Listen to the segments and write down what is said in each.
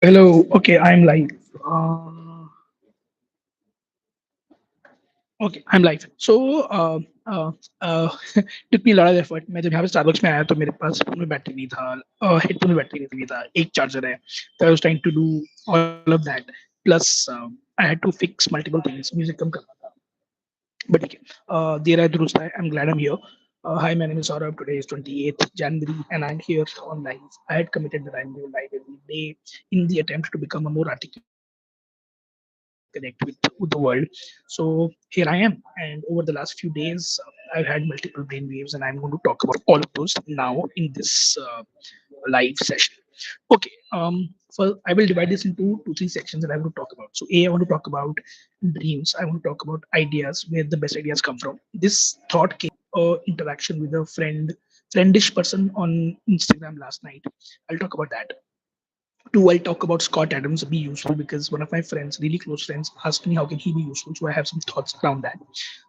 Hello. Okay, I'm live. Uh, okay, I'm live. Uh, uh, took me a lot of effort. मैं जब यहाँ पे Starbucks में आया तो मेरे पास फोन में बैटरी नहीं था, हेडफोन में बैटरी नहीं था, एक चार्जर है. So I was trying to do all of that. Plus, I had to fix multiple things. Music कम करना था. But ठीक है. देर आए दुरुस्त आए. I'm glad I'm here. Hi, my name is Saurabh. Today is 28th January, and I'm here on live. I had committed that I'm going live every day in the attempt to become a more articulate and connect with the world. So here I am, and over the last few days, I've had multiple brainwaves, and I'm going to talk about all of those now in this live session. Okay, I will divide this into two, three sections that I want to talk about. So, A, I want to talk about dreams. I want to talk about ideas, where the best ideas come from. This thought came interaction with a friendish person on Instagram last night. I'll talk about that. Two, I'll talk about Scott Adams be useful because one of my friends, really close friends, asked me how can he be useful. So I have some thoughts around that.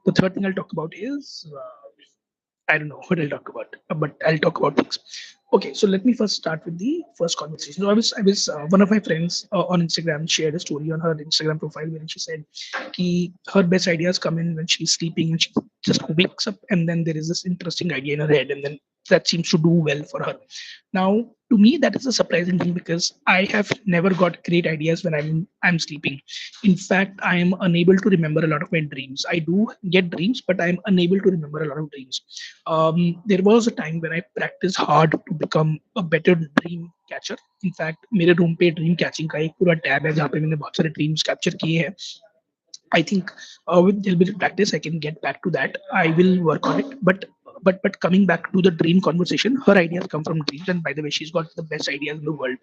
The third thing I'll talk about is I don't know what I'll talk about, but I'll talk about things. Okay, so let me first start with the first conversation. So one of my friends on Instagram shared a story on her Instagram profile where she said her best ideas come in when she's sleeping and she just wakes up and then there is this interesting idea in her head and then that seems to do well for her. Now, to me, that is a surprising thing because I have never got great ideas when I'm sleeping. In fact, I am unable to remember a lot of my dreams. I do get dreams, but I am unable to remember a lot of dreams. There was a time when I practiced hard to become a better dream catcher. In fact, मेरे room पे dream catching का एक पूरा tab है जहाँ पे मैंने बहुत सारे ड्रीम्स कैप्चर किए हैं. I think with a little bit of practice, I can get back to that. I will work on it. But coming back to the dream conversation, her ideas come from dreams, and by the way, she's got the best ideas in the world.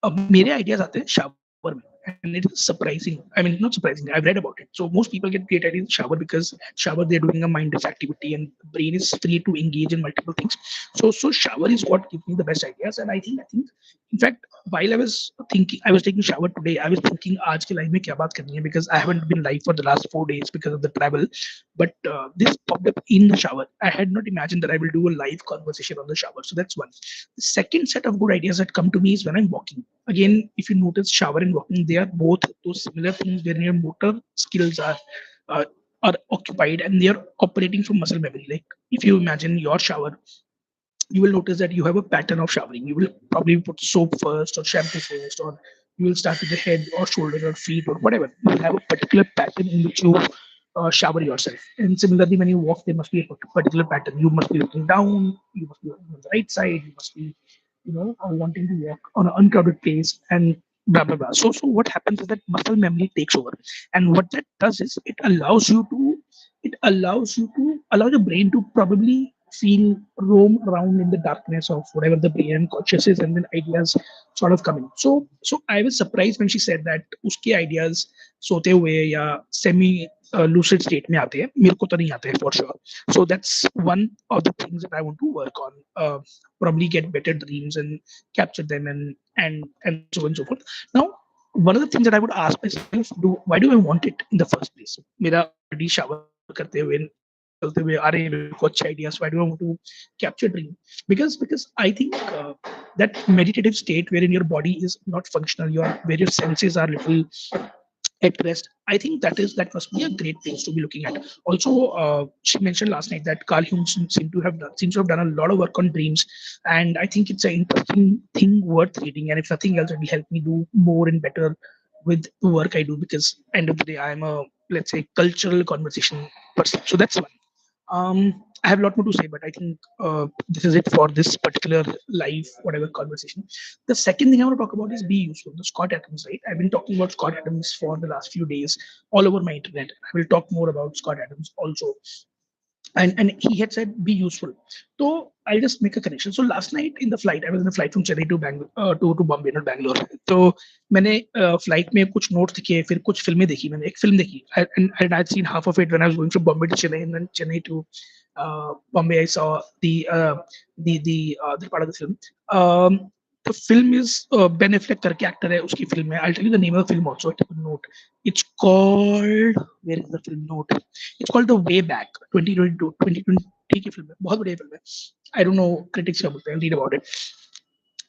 अब मेरे ideas आते हैं shower में and it is surprising I mean not surprising I read about it so most people get great ideas in shower because shower they're doing a mindless activity and the brain is free to engage in multiple things so shower is what gives me the best ideas and I think in fact while I was taking shower today I was thinking आज के life में क्या बात करनी है because I haven't been live for the last 4 days because of the travel but this popped up in the shower. I had not imagined that I will do a live conversation on the shower. So that's one. The second set of good ideas that come to me is when I'm walking. Again, if you notice, shower and walking, they are both those similar things where your motor skills uh, are occupied and they are operating from muscle memory. Like if you imagine your shower, you will notice that you have a pattern of showering. You will probably put soap first or shampoo first, or you will start with the head or shoulder or feet or whatever. You will have a particular pattern in which you shower yourself. And similarly, when you walk, there must be a particular pattern. You must be looking down, you must be looking on the right side, you must be, wanting to walk on an uncrowded place and blah blah blah. So what happens is that muscle memory takes over, and what that does is it allow your brain to probably feel roam around in the darkness of whatever the brain unconscious is and then ideas sort of coming so I was surprised when she said that uske ideas sote hue ya semi lucid state mein aate hain mere ko to nahi aate hain for sure so that's one of the things that I want to work on probably get better dreams and capture them and so on and so forth now one of the things that I would ask myself why do I want it in the first place मेरा already shower करते हुए निकलते हुए आ रहे हैं मेरे को अच्छे ideas why do I want to capture dream because I think that meditative state wherein your body is not functional where your senses are little at rest that must be a great place to be looking at also she mentioned last night that Carl Jung seems to have done a lot of work on dreams and I think it's an interesting thing worth reading and if nothing else it will help me do more and better with the work I do because end of the day I am a let's say cultural conversation person so that's one I have a lot more to say, but I think this is it for this particular live, whatever conversation. The second thing I want to talk about is be useful. The Scott Adams, right? I've been talking about Scott Adams for the last few days all over my internet. I will talk more about Scott Adams also and he had said be useful so I'll just make a connection so last night in the flight I was in a flight from Chennai to Bangalore to Bombay not Bangalore तो मैंने flight में कुछ notes दिखे फिर कुछ फिल्में देखी मैंने एक फिल्म देखी and I'd seen half of it when I was going from Bombay to Chennai and then Chennai to Bombay I saw the other part of the film the film is Ben Affleck करके actor है उसकी film है I'll tell you the name of the film also take a note it's called where is the film note it's called The Way Back 2022 2020 की film है बहुत बढ़िया film है I don't know critics क्या बोलते हैं read about it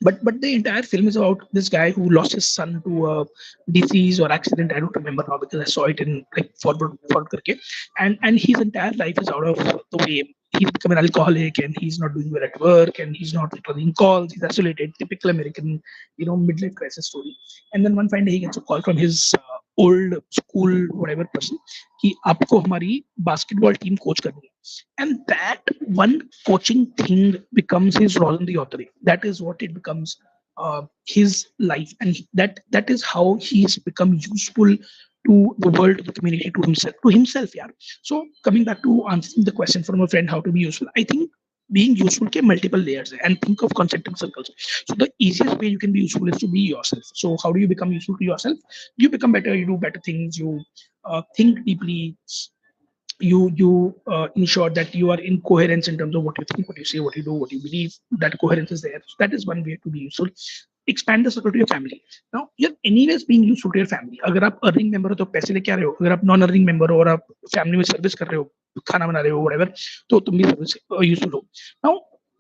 But the entire film is about this guy who lost his son to a disease or accident. I don't remember now because I saw it in like forward करके. And his entire life is out of the way. He's become an alcoholic and he's not doing well at work and he's not returning calls. He's isolated. Typical American, midlife crisis story. And then one fine day he gets a call from his old school whatever person कि आपको हमारी basketball team coach करनी है. And that one coaching thing becomes his role in the author. That is what it becomes, his life, and that is how he's become useful to the world, to the community, to himself. Yeah. So coming back to answering the question from a friend, how to be useful, I think being useful can multiple layers and think of concentric circles. So the easiest way you can be useful is to be yourself. So how do you become useful to yourself? You become better, you do better things, you think deeply, you ensure that you are in coherence in terms of what you think, what you say, what you do, what you believe. That coherence is there. So that is one way to be useful. Expand the circle to your family. Now you're anyways being useful to your family. अगर आप earning member हो तो पैसे लेके आ रहे हो, अगर आप नॉन अर्निंग मेंबर हो और आप फैमिली में सर्विस कर रहे हो, खाना बना रहे हो, whatever, तो तुम भी सर्विस यूजफुल हो. नाउ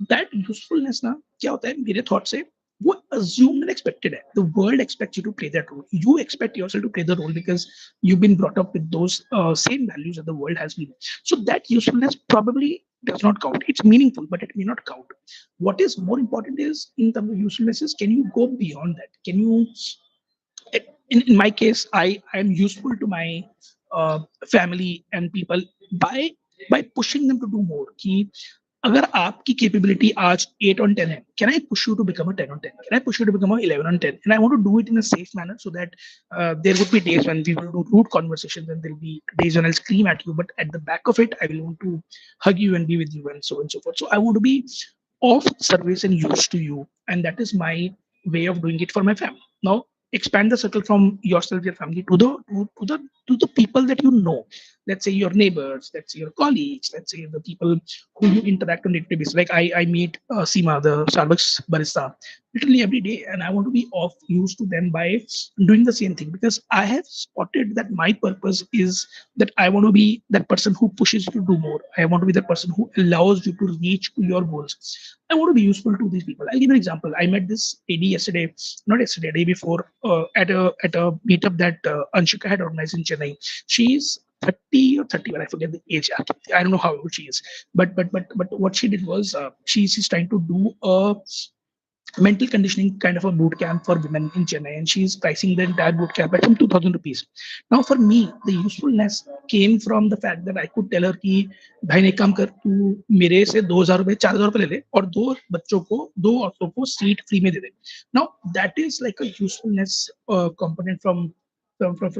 दैट यूजफुलनेस ना क्या होता है मेरे थॉट से, वो assumed and expected है. The world expects you to play that role. You expect yourself to play the role because you've been brought up with those same values that the world has been. So that usefulness probably does not count. It's meaningful, but it may not count. What is more important is in terms of usefulness is, can you go beyond that? Can you, in my case, I am useful to my family and people by by pushing them to do more. कि अगर आपकी capability आज 8 on 10 है, can I push you to become a 10 on 10? Can I push you to become a 11 on 10? And I want to do it in a safe manner so that there would be days when we will do rude conversations and there'll be days when I'll scream at you, but at the back of it, I will want to hug you and be with you and so on and so forth. So I want to be of service and use to you. And that is my way of doing it for my family. Now, expand the circle from yourself, your family, to the people that you know. Let's say your neighbors, let's say your colleagues, let's say the people who you interact on a day-to-day basis. Like I meet Seema, the Starbucks barista, literally every day, and I want to be of use to them by doing the same thing, because I have spotted that my purpose is that I want to be that person who pushes you to do more. I want to be the person who allows you to reach your goals. I want to be useful to these people. I'll give you an example. I met this lady yesterday, not yesterday, day before, at a meetup that Anshika had organized in Chennai. She's 30 or 31, I forget the age. I don't know how old she is. But what she did was, she's trying to do a mental conditioning kind of a boot camp for women in Chennai, and she's pricing the entire boot camp at some 2,000 rupees. Now, for me, the usefulness came from the fact that I could tell her कि भाई ने एक काम कर, तू मेरे से 2,000 रुपए 4,000 रुपए ले ले और दो औरतों को सीट फ्री में दे दे. Now that is like a usefulness component from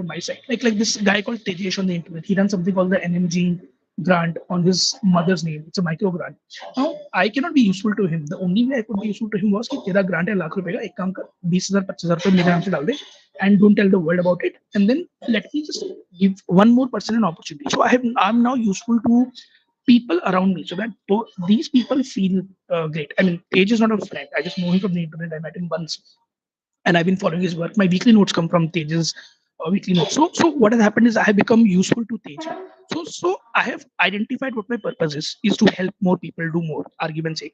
my side. Like this guy called Tejesh on the internet. He runs something called the NMG grant on his mother's name. It's a micro grant. Now I cannot be useful to him. The only way I could be useful to him was कि तेरा grant है लाख रुपए का, एक काम कर 20,000 25,000 रुपए मेरे नाम से डाल दे and don't tell the world about it, and then let me just give one more person an opportunity. So I'm now useful to people around me so that these people feel great. I mean, Tej is not a friend. I just know him from the internet. I met him once and I've been following his work. My weekly notes come from Tej's weekly notes. So what has happened is I have become useful to Tej. So I have identified what my purpose is to help more people do more. Argument's sake,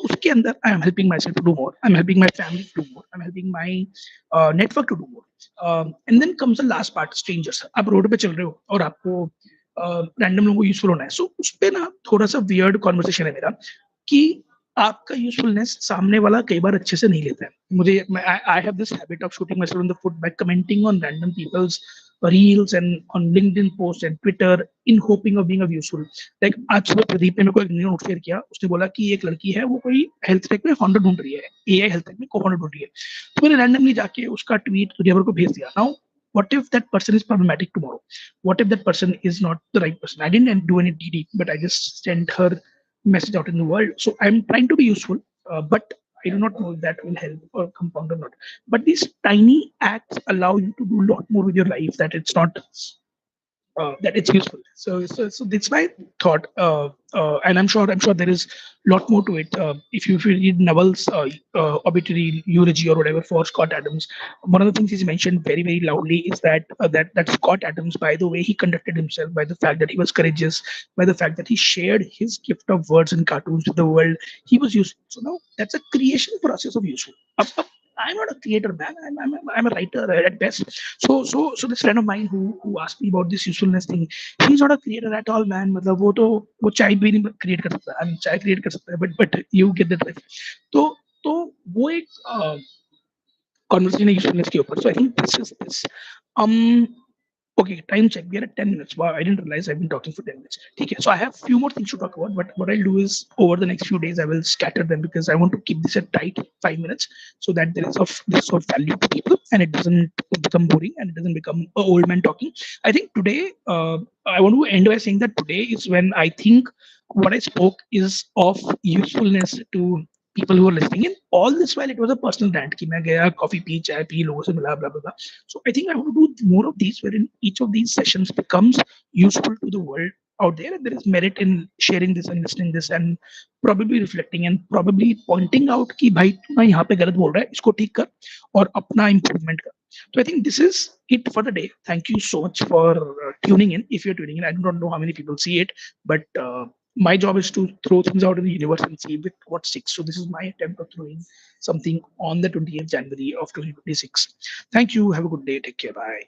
उसके अंदर I am helping myself to do more. I'm helping my family to do more. I'm helping my network to do more. And then comes the last part, strangers. आप road पे चल रहे हो और आपको random लोगों को यूजफुल होना है. सो उस पे ना थोड़ा सा वियर्ड कॉन्वर्सेशन है मेरा कि आपका यूजफुलनेस सामने वाला कई बार अच्छे से नहीं लेता है. मुझे I have this habit of shooting myself in the foot by commenting on random people's reels and on LinkedIn post and Twitter in hoping of being a useful. Like आज सुबह प्रदीप ने मेरे को एक नोट शेयर किया. उसने बोला कि एक लड़की है, वो कोई हेल्थ टेक में फाउंडर ढूंढ रही है, एआई हेल्थ टेक में को फाउंडर ढूंढ रही है. तो मैंने रैंडमली जाके उसका ट्वीट दुनिया भर को भेज दिया. Now what if that person is problematic tomorrow? What if that person is not the right person? I didn't do any DD, but I just sent her message out in the world. So I'm trying to be useful, but I do not know if that will help or compound or not. But these tiny acts allow you to do a lot more with your life. That it's not that it's useful. So that's my thought. And I'm sure there is a lot more to it. If you read Nawal's obituary eulogy or whatever for Scott Adams, one of the things he's mentioned very very loudly is that Scott Adams, by the way he conducted himself, by the fact that he was courageous, by the fact that he shared his gift of words and cartoons with the world, he was useful. So now that's a creation process of useful. I'm not a creator, man. I'm a writer at best. So this friend of mine who asked me about this usefulness thing, he's not a creator at all, man. मतलब वो चाय भी नहीं create कर सकता. I mean चाय create कर सकता है, but you get the drift. तो तो वो एक conversation है usefulness के ऊपर. So I think this is this. Um, Okay, time check. We are at 10 minutes. Wow, I didn't realize I've been talking for 10 minutes. Okay, so I have few more things to talk about, but what I'll do is over the next few days, I will scatter them because I want to keep this at tight 5 minutes so that there is of this of value to people and it doesn't become boring and it doesn't become a old man talking. I think today, I want to end by saying that today is when I think what I spoke is of usefulness to people who are listening in. All this while it was a personal rant कि मैं गया coffee P चाय P लोगों से मिला blah blah blah. So I think I want to do more of these, wherein each of these sessions becomes useful to the world out there, and there is merit in sharing this and listening this and probably reflecting and probably pointing out कि भाई तू ना यहाँ पे गलत बोल रहा है, इसको ठीक कर और अपना improvement कर. So I think this is it for the day. Thank you so much for tuning in. If you're tuning in, I don't know how many people see it, but my job is to throw things out in the universe and see with what sticks. So this is my attempt of throwing something on the 20th January of 2026. Thank you. Have a good day. Take care. Bye.